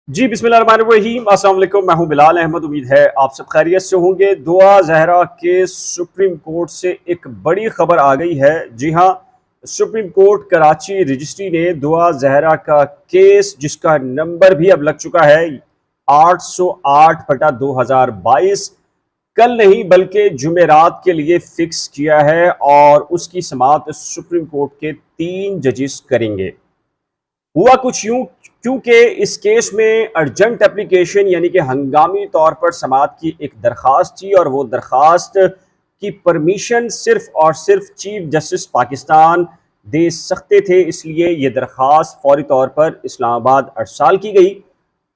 जी बिस्मिल्लाहिर्रहमानिर्रहीम, अस्सलाम वालेकुम। मैं हूं बिलाल अहमद। उम्मीद है आप सब खैरियत से होंगे। दुआ जहरा के सुप्रीम कोर्ट से एक बड़ी खबर आ गई है। जी हां, सुप्रीम कोर्ट कराची रजिस्ट्री ने दुआ जहरा का केस, जिसका नंबर भी अब लग चुका है 808/2022, कल नहीं बल्कि जुमेरात के लिए फिक्स किया है और उसकी समाअत सुप्रीम कोर्ट के 3 जजेस करेंगे। हुआ कुछ यूं, क्योंकि इस केस में अर्जेंट एप्लीकेशन यानी कि हंगामी तौर पर समाअत की एक दरख्वास्त थी और वो दरख्वास्त की परमिशन सिर्फ और सिर्फ चीफ जस्टिस पाकिस्तान दे सकते थे। इसलिए ये दरख्वास्त फौरी तौर पर इस्लामाबाद अरसाल की गई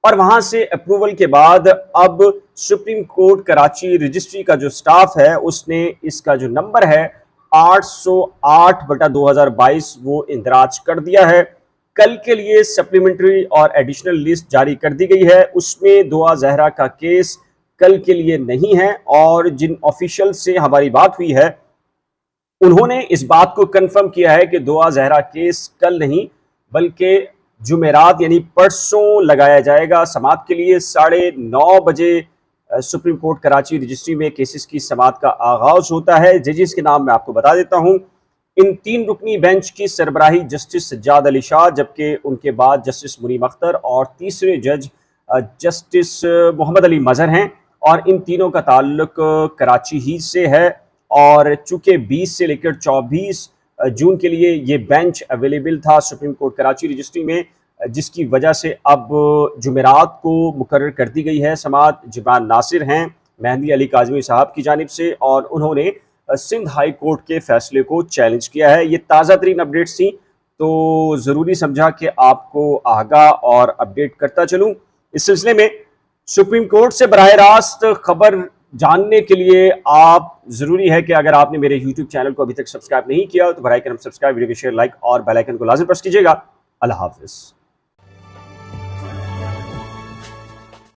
और वहां से अप्रूवल के बाद अब सुप्रीम कोर्ट कराची रजिस्ट्री का जो स्टाफ है उसने इसका जो नंबर है 808/2022 वो इंदराज कर दिया है। कल के लिए सप्लीमेंट्री और एडिशनल लिस्ट जारी कर दी गई है। उसमें दुआ जहरा का केस कल के लिए नहीं है और जिन ऑफिशियल से हमारी बात हुई है उन्होंने इस बात को कंफर्म किया है कि दुआ जहरा केस कल नहीं बल्कि जुमेरात यानी परसों लगाया जाएगा समाअत के लिए 9:30 बजे। सुप्रीम कोर्ट कराची रजिस्ट्री में केसेस की समाअत का आगाज होता है। जजेस के नाम मैं आपको बता देता हूं। इन 3 रुकनी बेंच की सरबराही जस्टिस सज्जाद अली शाह, जबकि उनके बाद जस्टिस मुनीम अख्तर और तीसरे जज जस्टिस मोहम्मद अली मजहर हैं और इन तीनों का ताल्लुक कराची ही से है। और चूंकि 20 से लेकर 24 जून के लिए ये बेंच अवेलेबल था सुप्रीम कोर्ट कराची रजिस्ट्री में, जिसकी वजह से अब जुमेरात को मुकर्रर कर दी गई है समाअत। जिब्रान नासिर हैं मेहंदी अली काज़मी साहब की जानिब से और उन्होंने सिंध हाई कोर्ट के फैसले को चैलेंज किया है। ये ताज़ा तरीन अपडेट्स थी तो ज़रूरी समझा कि आपको आगाह और अपडेट करता चलूँ। इस सिलसिले में सुप्रीम कोर्ट से बराह रास्त खबर जानने के लिए आप ज़रूरी है कि अगर आपने मेरे यूट्यूब चैनल को अभी तक सब्सक्राइब नहीं किया तो बराए करम सब्सक्राइब, वीडियो को शेयर, लाइक और बेल आइकन को लाज़िम प्रेस कीजिएगा। अल्लाह हाफ़िज़।